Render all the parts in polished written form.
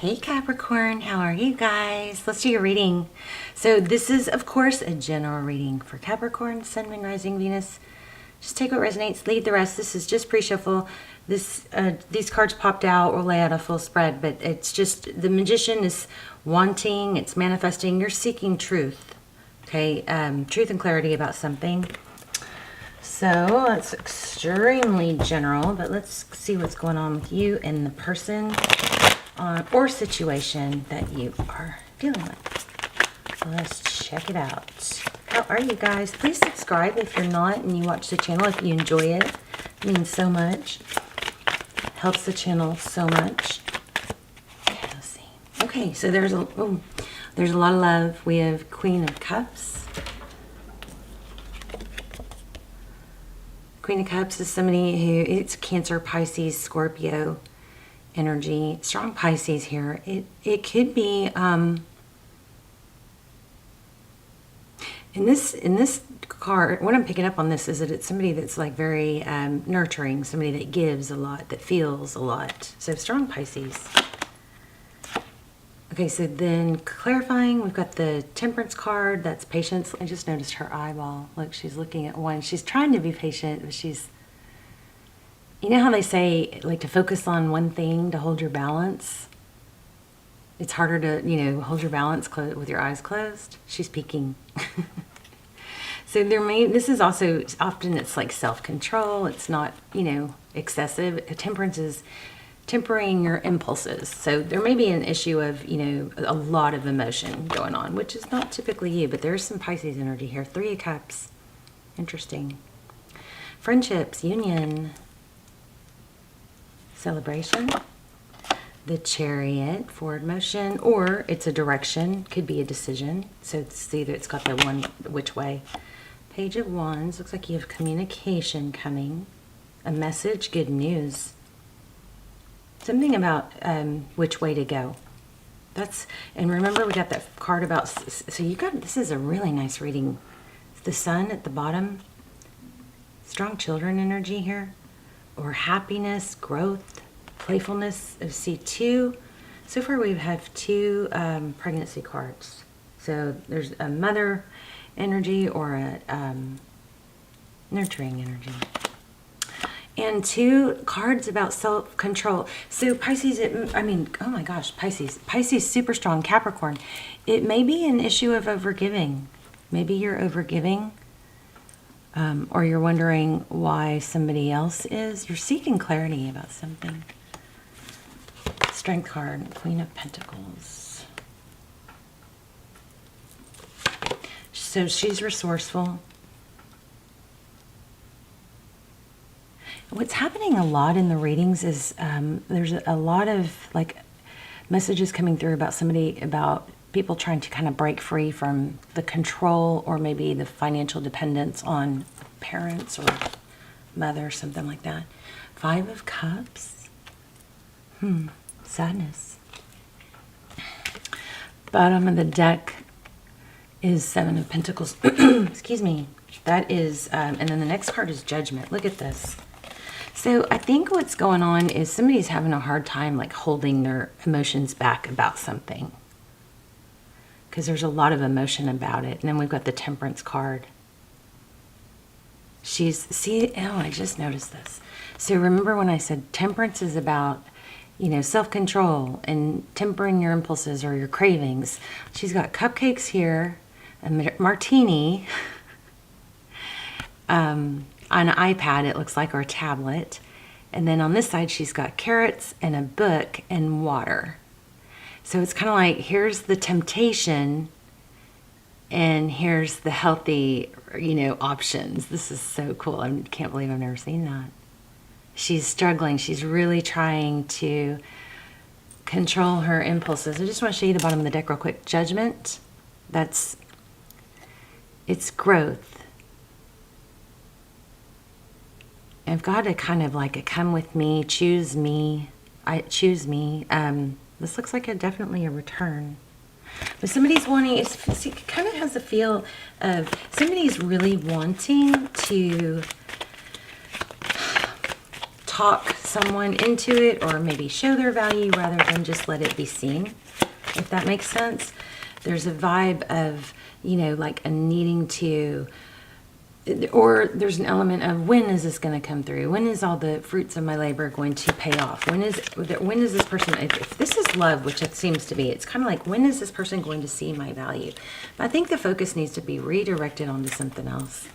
Hey Capricorn, how are you guys? Let's do your reading. So this is, of course, a general reading for Capricorn, Sun, Moon, Rising, Venus. Just take what resonates, leave the rest. This is just pre-shuffle. These cards popped out. We'll lay out a full spread, but it's just the Magician is wanting, it's manifesting. You're seeking truth, okay? Truth and clarity about something. So it's extremely general, but let's see what's going on with you and the person or situation that you are dealing with. So let's check it out. How are you guys? Please subscribe if you're not and you watch the channel. If you enjoy it, it means so much. Helps the channel so much. Okay, let's see. Okay, so there's a lot of love. We have Queen of Cups. Queen of Cups is somebody who, it's Cancer, Pisces, Scorpio energy. Strong Pisces here. It could be in this card, what I'm picking up on this is that it's somebody that's like very nurturing, somebody that gives a lot, that feels a lot. So strong Pisces. Okay, so then clarifying, we've got the Temperance card. That's patience. I just noticed her eyeball. Look, she's looking at one. She's trying to be patient, but she's, you know how they say, like, to focus on one thing, to hold your balance? It's harder to, hold your balance with your eyes closed. She's peeking. So this is also, often it's like self-control. It's not, excessive. Temperance is tempering your impulses. So there may be an issue of, a lot of emotion going on, which is not typically you, but there's some Pisces energy here. 3 of Cups. Interesting. Friendships, union, celebration, the Chariot, forward motion, or it's a direction, could be a decision. So see that it's got the one which way. Page of Wands, looks like you have communication coming, a message, good news. Something about which way to go. And remember we got that card about, so this is a really nice reading. The Sun at the bottom, strong children energy here. Or happiness, growth, playfulness of C2. So far we have 2 pregnancy cards. So there's a mother energy or a nurturing energy. And 2 cards about self-control. So Pisces, oh my gosh, Pisces super strong, Capricorn. It may be an issue of overgiving. Maybe you're overgiving. Or you're wondering why somebody else is. You're seeking clarity about something. Strength card, Queen of Pentacles. So she's resourceful. What's happening a lot in the readings is there's a lot of like messages coming through about people trying to kind of break free from the control or maybe the financial dependence on parents or mother, something like that. 5 of Cups. Sadness. Bottom of the deck is 7 of Pentacles. Excuse me. That is, and then the next card is Judgment. Look at this. So I think what's going on is somebody's having a hard time like holding their emotions back about something, because there's a lot of emotion about it. And then we've got the Temperance card. I just noticed this. So remember when I said Temperance is about, self-control and tempering your impulses or your cravings. She's got cupcakes here, a martini, on an iPad, it looks like, or a tablet. And then on this side, she's got carrots and a book and water. So it's kind of like, here's the temptation and here's the healthy, options. This is so cool. I can't believe I've never seen that. She's struggling. She's really trying to control her impulses. I just want to show you the bottom of the deck real quick. Judgment. It's growth. I've got a kind of like a come with me, choose me. Choose me. This looks like definitely a return. But somebody's wanting, it kind of has a feel of somebody's really wanting to talk someone into it or maybe show their value rather than just let it be seen, if that makes sense. There's a vibe of, you know, like a needing to, or there's an element of, when is this going to come through? When is all the fruits of my labor going to pay off? When is this person, if this is love, which it seems to be, it's kind of like, when is this person going to see my value? But I think the focus needs to be redirected onto something else.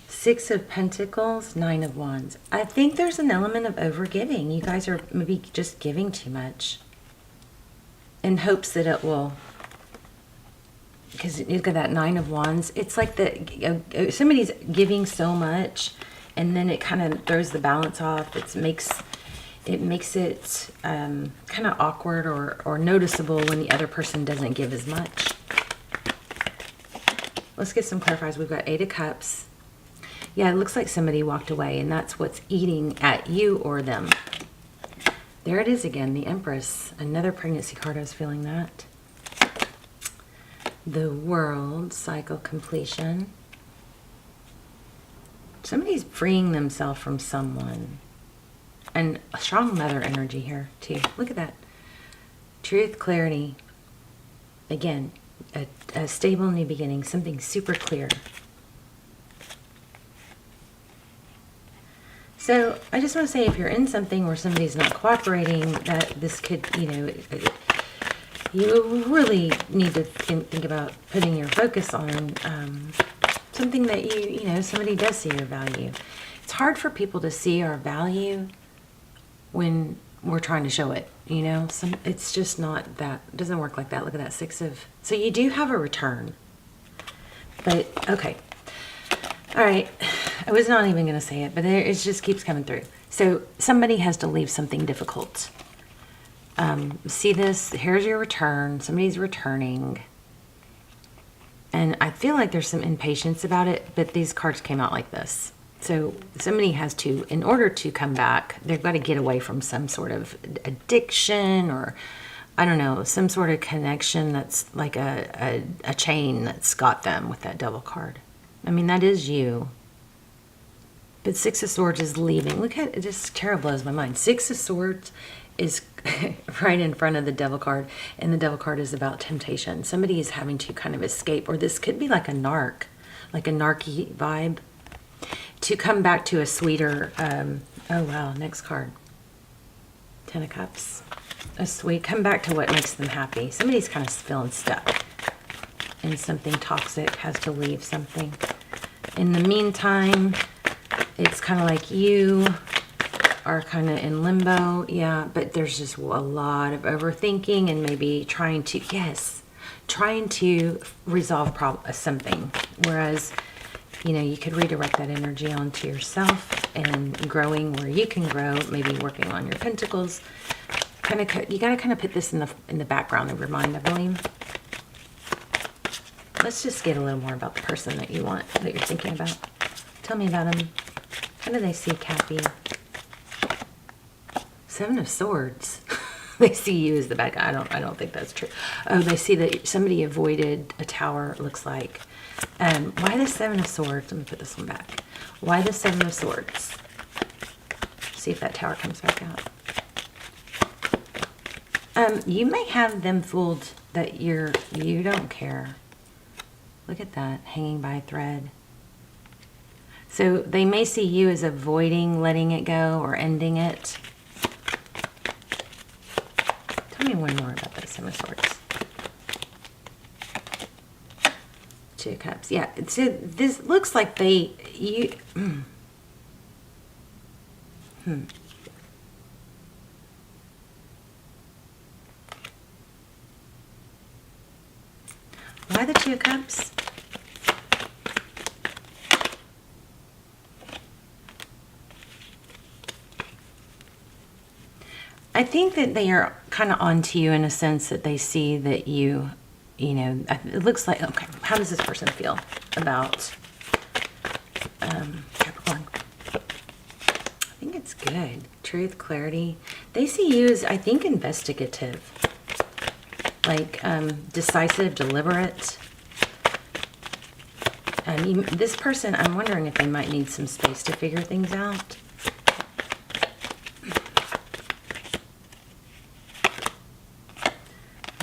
Six of Pentacles, Nine of Wands. I think there's an element of overgiving. You guys are maybe just giving too much in hopes that it will, because look at that Nine of Wands. It's like somebody's giving so much, and then it kind of throws the balance off. It makes it kind of awkward or noticeable when the other person doesn't give as much. Let's get some clarifiers. We've got Eight of Cups. Yeah, it looks like somebody walked away, and that's what's eating at you or them. There it is again, the Empress. Another pregnancy card. I was feeling that. The World, cycle completion. Somebody's freeing themselves from someone. And a strong mother energy here, too. Look at that. Truth, clarity. Again, a stable new beginning. Something super clear. So I just want to say, if you're in something where somebody's not cooperating, that this could, you know, you really need to think about putting your focus on something that you know, somebody does see your value. It's hard for people to see our value when we're trying to show it, you know. It's just not that, it doesn't work like that. Look at that Six of, so you do have a return. But, okay. All right. I was not even going to say it, but it just keeps coming through. So somebody has to leave something difficult. See this? Here's your return. Somebody's returning. And I feel like there's some impatience about it, but these cards came out like this. So somebody has to, in order to come back, they've got to get away from some sort of addiction, or I don't know, some sort of connection that's like a chain that's got them with that Devil card. I mean, that is you. But Six of Swords is leaving. Look at it, this tarot blows my mind. Six of Swords is right in front of the Devil card, and the Devil card is about temptation. Somebody is having to kind of escape, or this could be like a narc, like a narky vibe, to come back to a sweeter, oh wow, next card. Ten of Cups. A sweet, come back to what makes them happy. Somebody's kind of feeling stuck in something toxic, has to leave something. In the meantime, it's kind of like you are kind of in limbo, yeah, but there's just a lot of overthinking and maybe trying to resolve something. Whereas, you know, you could redirect that energy onto yourself and growing where you can grow, maybe working on your pentacles. You got to kind of put this in the background of your mind, I believe. Let's just get a little more about the person that you want, that you're thinking about. Tell me about them. How do they see Cappy? Seven of Swords. They see you as the bad guy. I don't think that's true. Oh, they see that somebody avoided a tower, it looks like. Why the Seven of Swords? Let me put this one back. Why the Seven of Swords? See if that tower comes back out. You may have them fooled that you don't care. Look at that, hanging by a thread. So they may see you as avoiding letting it go or ending it. Tell me one more about that Seven of Swords. Two of Cups. Yeah, so this looks like Why the Two of Cups? I think that they are kind of onto you in a sense that they see that you know, it looks like, okay, how does this person feel about Capricorn? I think it's good. Truth, clarity. They see you as, I think, investigative. Like decisive, deliberate. This person, I'm wondering if they might need some space to figure things out.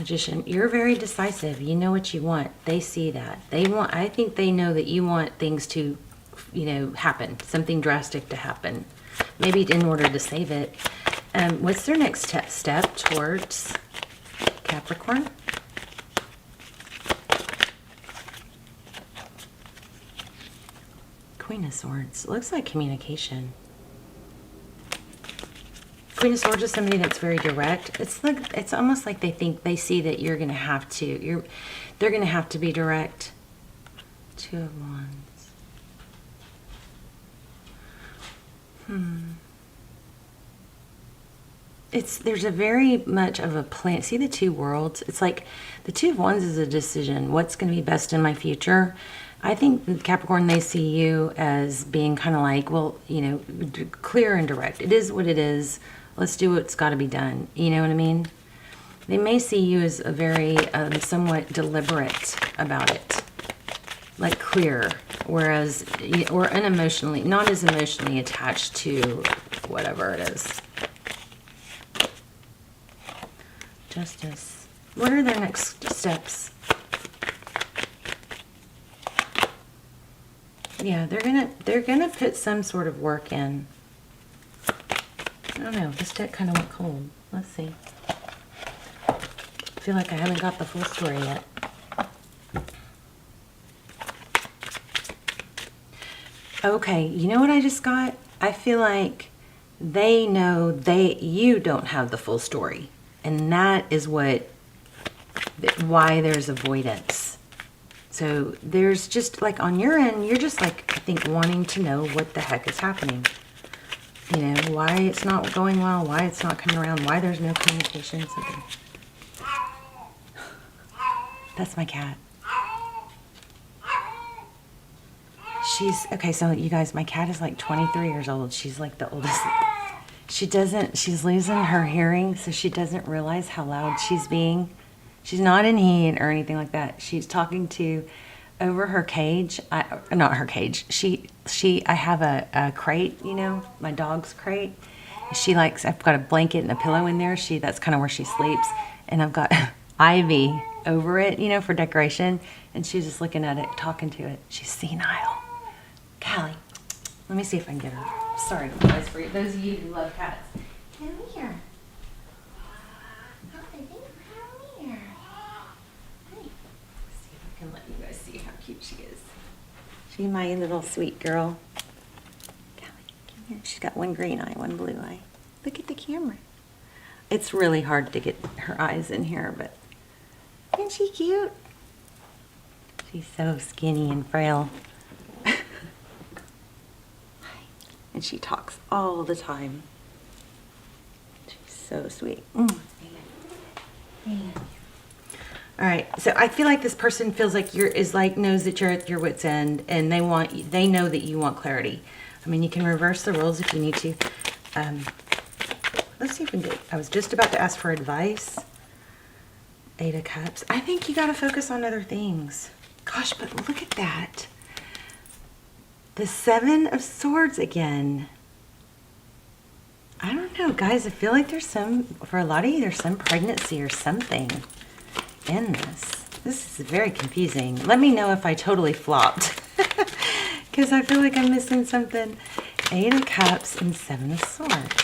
Magician, you're very decisive. You know what you want. They see that. I think they know that you want things to, happen. Something drastic to happen. Maybe in order to save it. What's their next step towards Capricorn? Queen of Swords. Looks like communication. Queen of Swords is somebody that's very direct. It's almost like they see that you're gonna have to. They're gonna have to be direct. Two of Wands. There's a very much of a plan. See the two worlds? It's like the Two of Wands is a decision. What's going to be best in my future? I think Capricorn, they see you as being kind of like, well, clear and direct. It is what it is. Let's do what's got to be done. You know what I mean? They may see you as a very somewhat deliberate about it, like clear, whereas or unemotionally, not as emotionally attached to whatever it is. Justice. What are their next steps? Yeah, they're gonna put some sort of work in. I don't know. This deck kind of went cold. Let's see. I feel like I haven't got the full story yet. Okay, you know what I just got? I feel like they know you don't have the full story. And that is why there's avoidance. So there's just like on your end, you're just like, I think, wanting to know what the heck is happening. Why it's not going well, why it's not coming around, why there's no communication. Something. That's my cat. Okay, so you guys, my cat is like 23 years old. She's like the oldest. She's losing her hearing, so she doesn't realize how loud she's being. She's not in heat or anything like that. She's talking to over her cage. Not her cage. I have a crate, my dog's crate. I've got a blanket and a pillow in there. That's kind of where she sleeps. And I've got ivy over it, for decoration. And she's just looking at it, talking to it. She's senile. Callie, let me see if I can get her. Sorry, guys, for those of you who love cats. Come here. Hi, come here. Hi. Let's see if I can let you guys see how cute she is. She's my little sweet girl. Callie, come here. She's got one green eye, one blue eye. Look at the camera. It's really hard to get her eyes in here, but isn't she cute? She's so skinny and frail. And she talks all the time. She's so sweet. All right, so I feel like this person feels like knows that you're at your wit's end, and they know that you want clarity. I mean, you can reverse the roles if you need to. Let's see if we can I was just about to ask for advice. 8 of Cups. I think you got to focus on other things. Gosh, but look at that. The 7 of Swords again. I don't know, guys. I feel like for a lot of you, there's some pregnancy or something in this. This is very confusing. Let me know if I totally flopped. Because I feel like I'm missing something. 8 of Cups and 7 of Swords.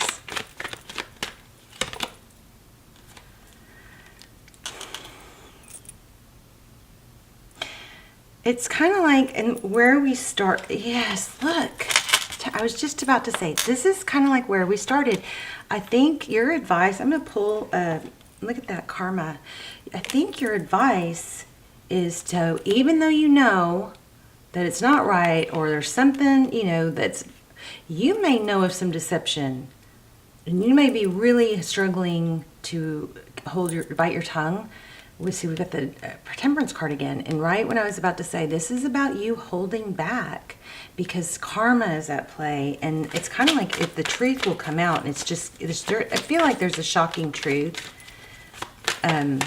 It's kind of like, and where we start, yes, look, I was just about to say, this is kind of like where we started. I think your advice, I'm going to pull, look at that karma. I think your advice is to, even though you know that it's not right, or there's something, you may know of some deception, and you may be really struggling to bite your tongue. We've got the Temperance card again. And right when I was about to say, this is about you holding back because karma is at play. And it's kind of like if the truth will come out. And I feel like there's a shocking truth. And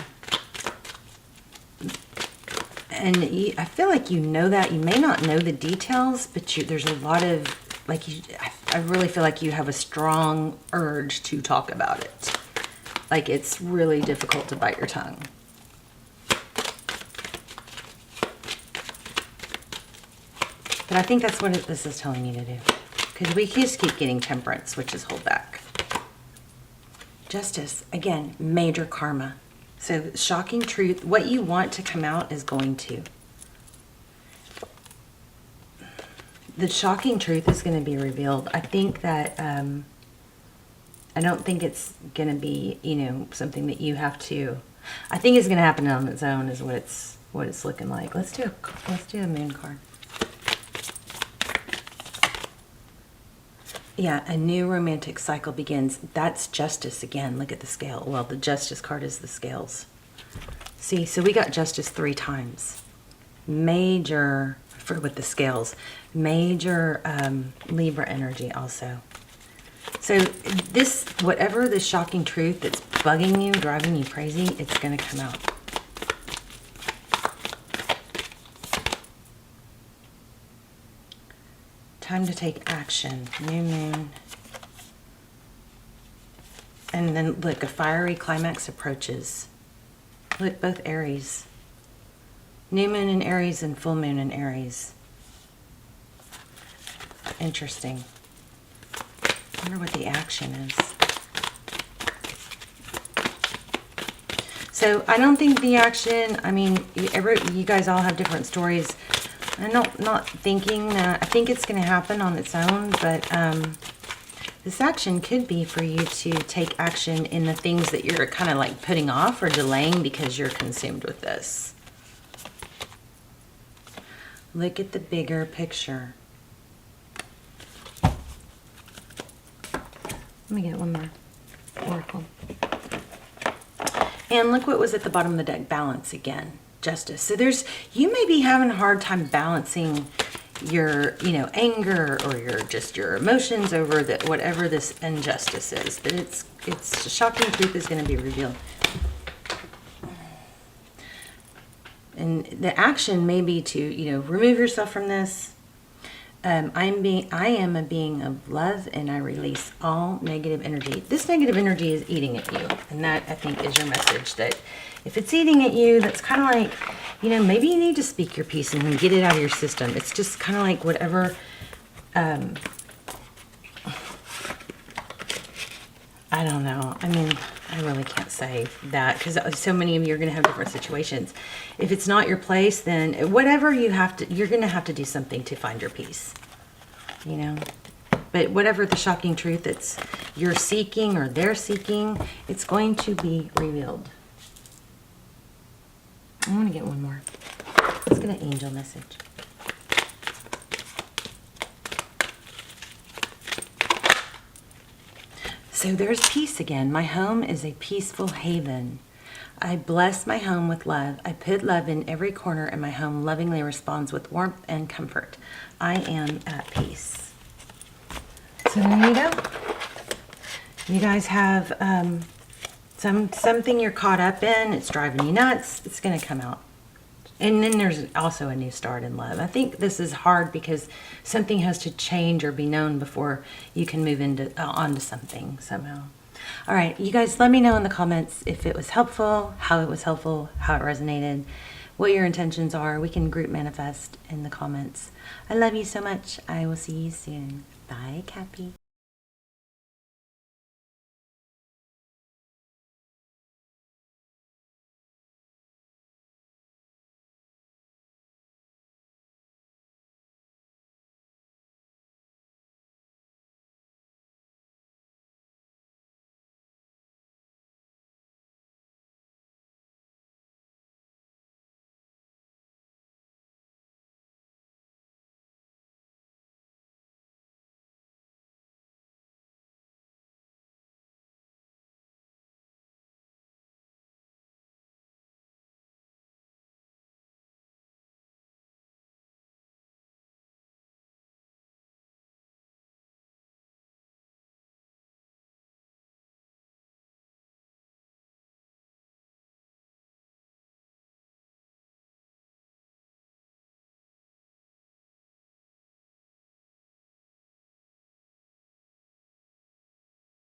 I feel like you know that. You may not know the details, but there's a lot of, I really feel like you have a strong urge to talk about it. Like it's really difficult to bite your tongue. But I think that's what this is telling you to do. Because we just keep getting Temperance, which is hold back. Justice, again, major karma. So shocking truth, what you want to come out is going to. The shocking truth is going to be revealed. I think that, I don't think it's going to be, you know, something that you have to, I think it's going to happen on its own is what it's looking like. Let's do a moon card. Yeah, a new romantic cycle begins. That's justice again. Look at the scale. Well, the justice card is the scales. See, so we got justice 3 times. Major, with the scales, major Libra energy also. So this, whatever the shocking truth that's bugging you, driving you crazy, it's going to come out. Time to take action. New moon. And then look, a fiery climax approaches. Look, both Aries. New moon in Aries and full moon in Aries. Interesting. I wonder what the action is. So I don't think the action, I mean, you guys all have different stories. I'm not thinking that, I think it's going to happen on its own, but this action could be for you to take action in the things that you're kind of like putting off or delaying because you're consumed with this. Look at the bigger picture. Let me get one more oracle. And look what was at the bottom of the deck. Balance again. Justice. So you may be having a hard time balancing your, you know, anger or your emotions over whatever this injustice is. But it's shocking truth is going to be revealed. And the action may be to, you know, remove yourself from this. I am a being of love, and I release all negative energy. This negative energy is eating at you, and that, I think, is your message, that if it's eating at you, that's kind of like, you know, maybe you need to speak your piece and get it out of your system. It's just kind of like whatever, I don't know. I mean, I really can't say that because so many of you are going to have different situations. If it's not your place, then whatever you have to, you're going to have to do something to find your peace, you know. But whatever the shocking truth that's you're seeking or they're seeking, it's going to be revealed. I want to get one more. Let's get an angel message. So there's peace again. My home is a peaceful haven. I bless my home with love. I put love in every corner, and my home lovingly responds with warmth and comfort. I am at peace. So there you go. You guys have something you're caught up in. It's driving you nuts. It's going to come out. And then there's also a new start in love. I think this is hard because something has to change or be known before you can move onto something somehow. All right, you guys, let me know in the comments if it was helpful, how it was helpful, how it resonated, what your intentions are. We can group manifest in the comments. I love you so much. I will see you soon. Bye, Cappy.